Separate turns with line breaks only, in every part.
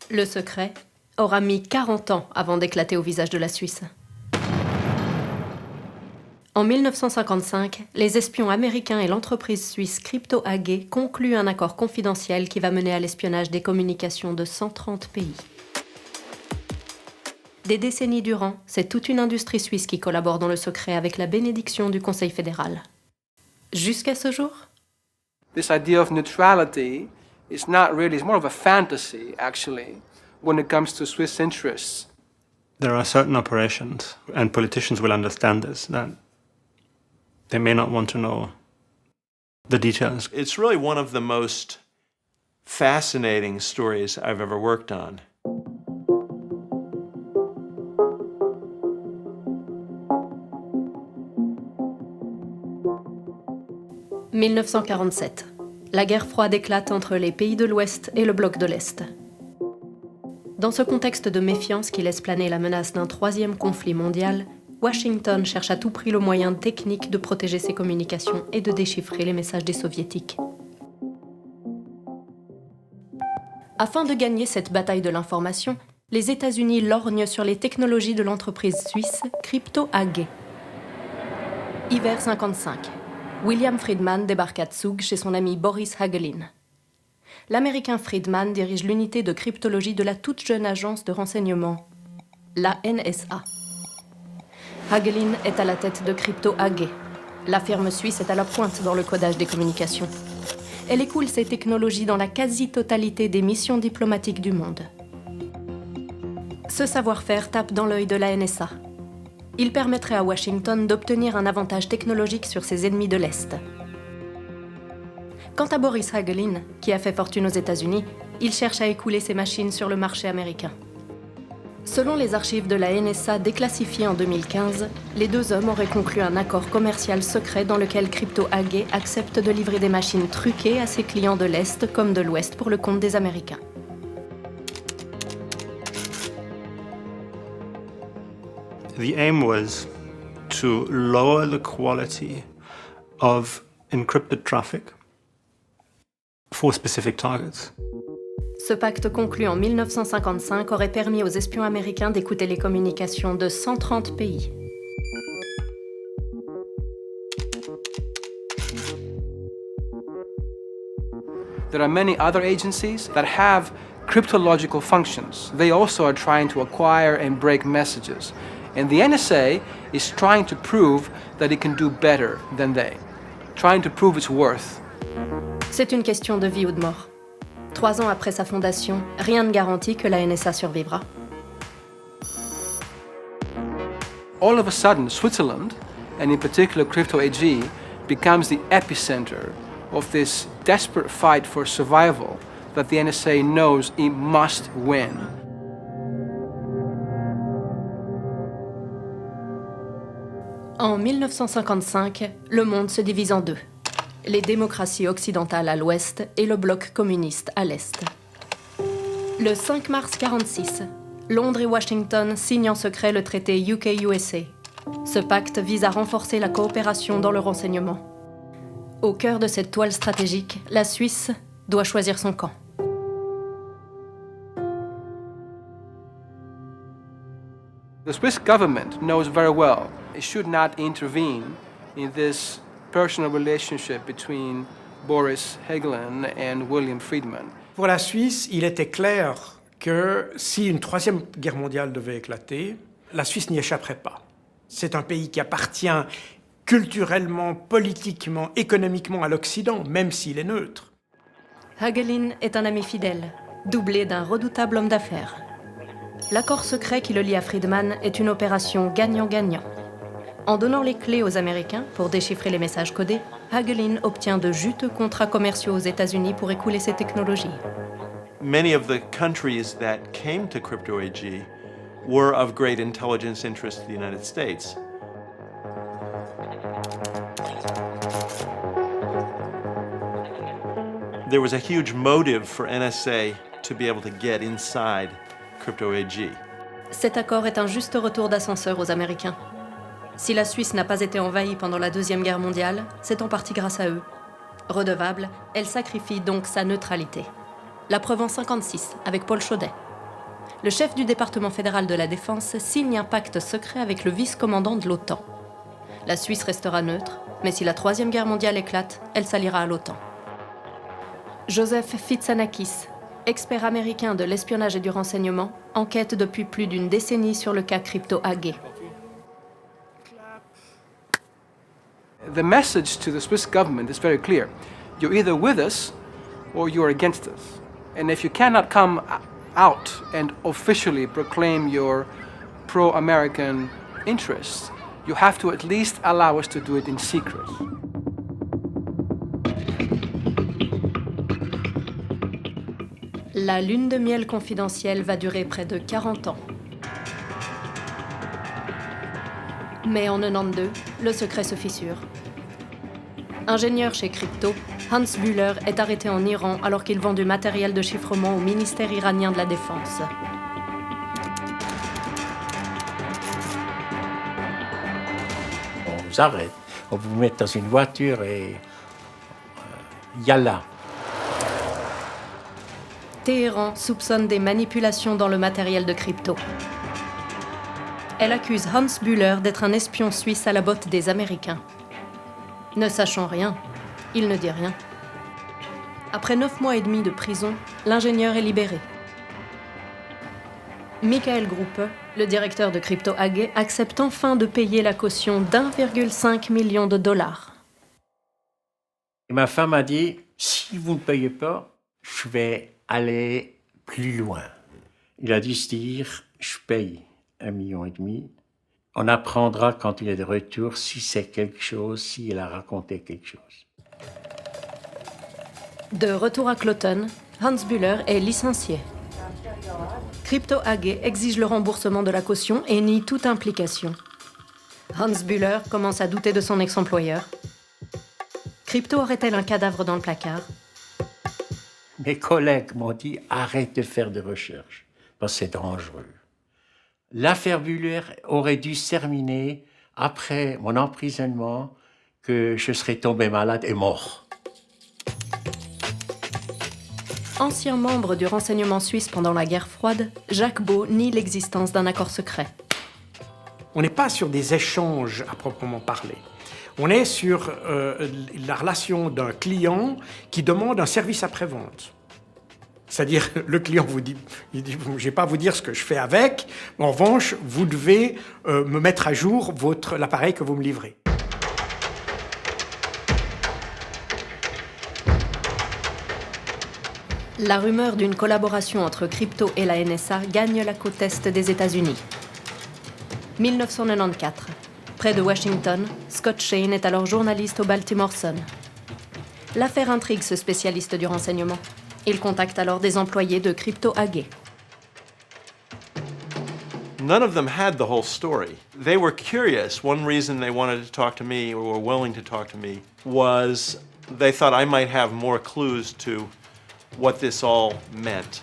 Le secret aura mis 40 ans avant d'éclater au visage de la Suisse. En 1955, les espions américains et l'entreprise suisse Crypto AG concluent un accord confidentiel qui va mener à l'espionnage des communications de 130 pays. Des décennies durant, c'est toute une industrie suisse qui collabore dans le secret avec la bénédiction du Conseil fédéral. Jusqu'à ce jour,
This idea of neutrality is not really, it's more of a fantasy, actually, when it comes to Swiss interests.
There are certain operations, and politicians will understand this, that they may not want to know the details.
It's really one of the most fascinating stories I've ever worked on.
« 1947. La guerre froide éclate entre les pays de l'Ouest et le bloc de l'Est. Dans ce contexte de méfiance qui laisse planer la menace d'un troisième conflit mondial, Washington cherche à tout prix le moyen technique de protéger ses communications et de déchiffrer les messages des soviétiques. Afin de gagner cette bataille de l'information, les États-Unis lorgnent sur les technologies de l'entreprise suisse Crypto AG. Hiver 55. William Friedman débarque à Zug chez son ami Boris Hagelin. L'Américain Friedman dirige l'unité de cryptologie de la toute jeune agence de renseignement, la NSA. Hagelin est à la tête de Crypto AG. La firme suisse est à la pointe dans le codage des communications. Elle écoule ses technologies dans la quasi-totalité des missions diplomatiques du monde. Ce savoir-faire tape dans l'œil de la NSA. Il permettrait à Washington d'obtenir un avantage technologique sur ses ennemis de l'Est. Quant à Boris Hagelin, qui a fait fortune aux États-Unis, il cherche à écouler ses machines sur le marché américain. Selon les archives de la NSA déclassifiées en 2015, les deux hommes auraient conclu un accord commercial secret dans lequel Crypto AG accepte de livrer des machines truquées à ses clients de l'Est comme de l'Ouest pour le compte des Américains.
The aim was to lower the quality of encrypted traffic for specific targets.
Ce pacte conclu en 1955 aurait permis aux espions américains d'écouter les communications de 130 pays.
There are many other agencies that have cryptological functions. They also are trying to acquire and break messages. And the NSA is trying to prove that it can do better than they, trying to prove its worth.
C'est une question de vie ou de mort. 3 ans après sa fondation, rien ne garantit que la NSA survivra.
All of a sudden, Switzerland, and in particular Crypto AG, becomes the epicenter of this desperate fight for survival that the NSA knows it must win.
En 1955, le monde se divise en deux. Les démocraties occidentales à l'ouest et le bloc communiste à l'est. Le 5 mars 1946, Londres et Washington signent en secret le traité UK-USA. Ce pacte vise à renforcer la coopération dans le renseignement. Au cœur de cette toile stratégique, la Suisse doit choisir son camp.
The Swiss government knows very well it should not intervene in this personal relationship between Boris Hagelin and William Friedman.
Pour la Suisse, il était clair que si une troisième guerre mondiale devait éclater, la Suisse n'y échapperait pas. C'est un pays qui appartient culturellement, politiquement, économiquement à l'Occident, même s'il est neutre.
Hagelin est un ami fidèle, doublé d'un redoutable homme d'affaires. L'accord secret qui le lie à Friedman est une opération gagnant-gagnant. En donnant les clés aux Américains pour déchiffrer les messages codés, Hagelin obtient de juteux contrats commerciaux aux États-Unis pour écouler ses technologies.
Many of the countries that came to Crypto AG were of great intelligence interest to the United States. There was a huge motive for NSA to be able to get inside Crypto AG.
Cet accord est un juste retour d'ascenseur aux Américains. Si la Suisse n'a pas été envahie pendant la Deuxième Guerre mondiale, c'est en partie grâce à eux. Redevable, elle sacrifie donc sa neutralité. La preuve en 1956, avec Paul Chaudet. le chef du département fédéral de la Défense signe un pacte secret avec le vice-commandant de l'OTAN. La Suisse restera neutre, mais si la Troisième Guerre mondiale éclate, elle s'alliera à l'OTAN. Joseph Fitsanakis, expert américain de l'espionnage et du renseignement, enquête depuis plus d'une décennie sur le cas Crypto-AG.
The message to the Swiss government is very clear. You're either with us or you're against us. And if you cannot come out and officially proclaim your pro-American interests, you have to at least allow us to do it in secret.
La lune de miel confidentielle va durer près de 40 ans. Mais en 92, le secret se fissure. Ingénieur chez Crypto, Hans Bühler est arrêté en Iran alors qu'il vend du matériel de chiffrement au ministère iranien de la Défense.
On vous arrête, on vous met dans une voiture et yalla.
Téhéran soupçonne des manipulations dans le matériel de Crypto. Elle accuse Hans Bühler d'être un espion suisse à la botte des Américains. Ne sachant rien, il ne dit rien. Après 9 mois et demi de prison, l'ingénieur est libéré. Michael Gruppe, le directeur de Crypto AG, accepte enfin de payer la caution d'1,5 million de dollars.
Et ma femme a dit, si vous ne payez pas, je vais aller plus loin. Il a dû se dire, je paye 1,5 million. On apprendra quand il est de retour si c'est quelque chose, s'il a raconté quelque chose.
De retour à Cloton, Hans Bühler est licencié. Crypto AG exige le remboursement de la caution et nie toute implication. Hans Bühler commence à douter de son ex-employeur. Crypto aurait-elle un cadavre dans le placard?
Mes collègues m'ont dit, arrête de faire de recherche, parce que c'est dangereux. L'affaire Bühler aurait dû se terminer après mon emprisonnement, que je serais tombé malade et mort.
Ancien membre du renseignement suisse pendant la guerre froide, Jacques Beau nie l'existence d'un accord secret.
On n'est pas sur des échanges à proprement parler. On est sur la relation d'un client qui demande un service après-vente. C'est-à-dire, le client vous dit, il dit, je ne vais pas vous dire ce que je fais avec, mais en revanche, vous devez me mettre à jour l'appareil que vous me livrez.
La rumeur d'une collaboration entre Crypto et la NSA gagne la côte est des États-Unis. 1994. Près de Washington, Scott Shane est alors journaliste au Baltimore Sun. L'affaire intrigue ce spécialiste du renseignement. Il contacte alors des employés de Crypto AG.
None of them had the whole story. They were curious. One reason they wanted to talk to me or were willing to talk to me was they thought I might have more clues to what this all meant.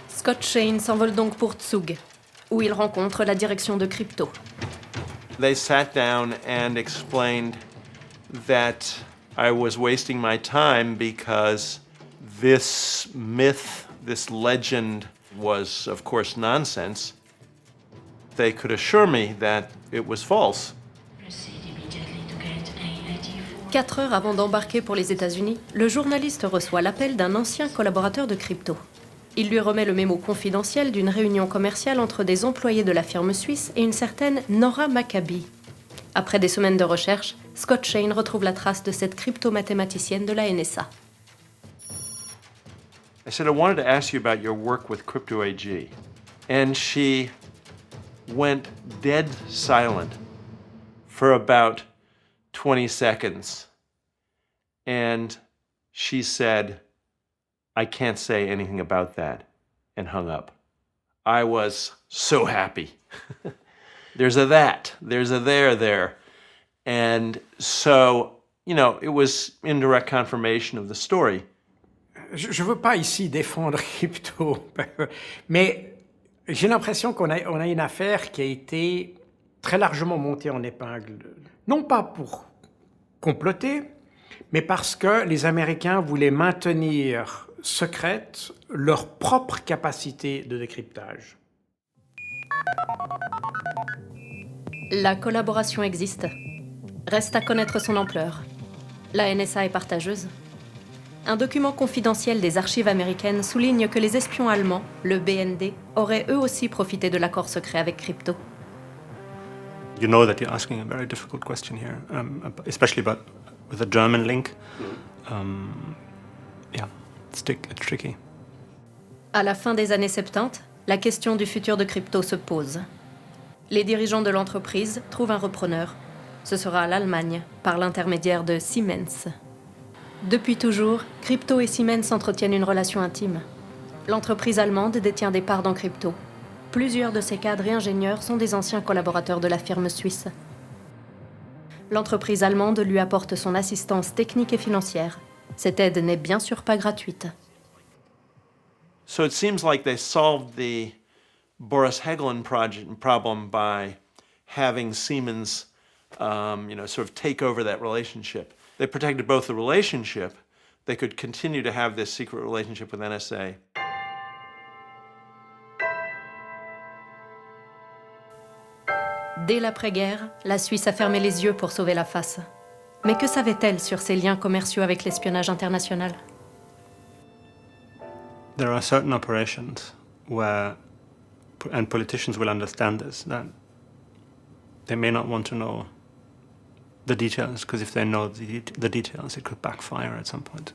Scott Shane s'envole donc pour Zug, où il rencontre la direction de Crypto.
They sat down and explained that I was wasting my time because this myth, this legend was, of course, nonsense. They could assure me that it was false.
4 heures avant d'embarquer pour les États-Unis, le journaliste reçoit l'appel d'un ancien collaborateur de Crypto. Il lui remet le mémo confidentiel d'une réunion commerciale entre des employés de la firme suisse et une certaine Nora Maccabi. Après des semaines de recherche, Scott Shane retrouve la trace de cette crypto-mathématicienne de la NSA.
I said, I wanted to ask you about your work with Crypto AG. And she went dead silent for about 20 seconds. And she said, I can't say anything about that, and hung up. I was so happy. There's a that, there's a there. And so, you know, it was indirect confirmation of the story.
Je ne veux pas ici défendre Crypto, mais j'ai l'impression qu'on a une affaire qui a été très largement montée en épingle. Non pas pour comploter, mais parce que les Américains voulaient maintenir secrètes leur propre capacité de décryptage.
La collaboration existe. Reste à connaître son ampleur. La NSA est partageuse. Un document confidentiel des archives américaines souligne que les espions allemands, le BND, auraient eux aussi profité de l'accord secret avec Crypto.
You know that you're asking a very difficult question here, especially with a German link. Yeah, it's tricky.
À la fin des années 70, la question du futur de Crypto se pose. Les dirigeants de l'entreprise trouvent un repreneur. Ce sera l'Allemagne, par l'intermédiaire de Siemens. Depuis toujours, Crypto et Siemens entretiennent une relation intime. L'entreprise allemande détient des parts dans Crypto. Plusieurs de ses cadres et ingénieurs sont des anciens collaborateurs de la firme suisse. L'entreprise allemande lui apporte son assistance technique et financière. Cette aide n'est bien sûr pas gratuite.
So it seems like they solved the Boris Hägglund problem by having Siemens, sort of take over that relationship. They protected both the relationship. They could continue to have this secret relationship with NSA.
Dès l'après-guerre, la Suisse a fermé les yeux pour sauver la face. Mais que savait-elle sur ses liens commerciaux avec l'espionnage international ?
There are certain operations where, and politicians will understand this, that they may not want to know the details, because if they know the details, it could backfire at some point.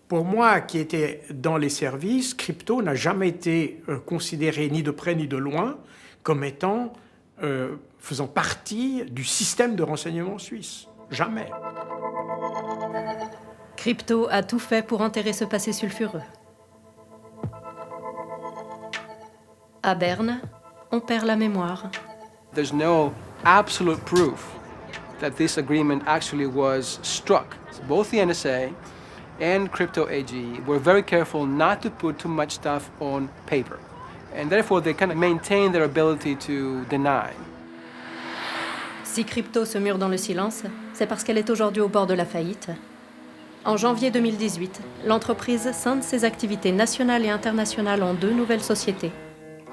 Pour moi, qui était dans les services, Crypto n'a jamais été considéré ni de près ni de loin comme étant faisant partie du système de renseignement suisse. Jamais.
Crypto a tout fait pour enterrer ce passé sulfureux. À Berne, on perd la mémoire.
There's no absolute proof that this agreement actually was struck. Both the NSA and Crypto AG were very careful not to put too much stuff on paper. And therefore, they kind of maintain their ability to deny.
Si Crypto se mure dans le silence, c'est parce qu'elle est aujourd'hui au bord de la faillite. En janvier 2018, l'entreprise scinde ses activités nationales et internationales en 2 nouvelles sociétés.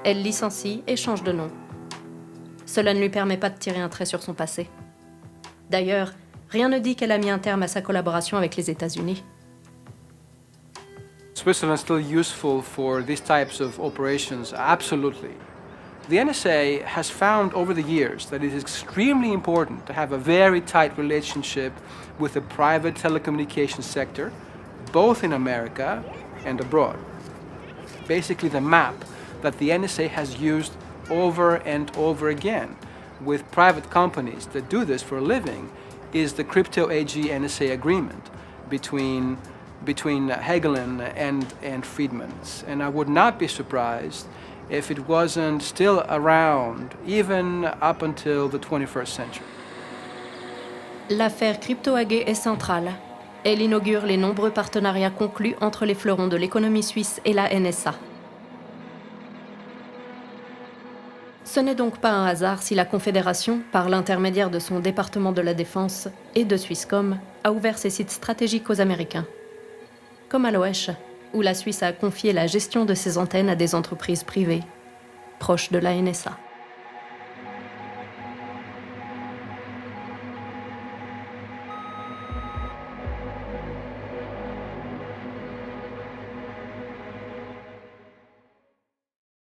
Elle licencie et change de nom. Cela ne lui permet pas de tirer un trait sur son passé. D'ailleurs, rien ne dit qu'elle a mis un terme à sa collaboration avec les États-Unis.
Switzerland is still useful for these types of operations, absolutely. The NSA has found over the years that it is extremely important to have a very tight relationship with the private telecommunications sector, both in America and abroad. Basically, the map that the NSA has used over and over again with private companies that do this for a living is the Crypto AG NSA agreement between Hägglund and Friedman's. And I would not be surprised if it wasn't still around even up until the 21st century.
L'affaire Crypto AG est centrale. Elle inaugure les nombreux partenariats conclus entre les fleurons de l'économie suisse et la NSA. Ce n'est donc pas un hasard si la Confédération, par l'intermédiaire de son département de la Défense et de Swisscom, a ouvert ses sites stratégiques aux Américains. Comme à l'Oesch, où la Suisse a confié la gestion de ses antennes à des entreprises privées, proches de la NSA.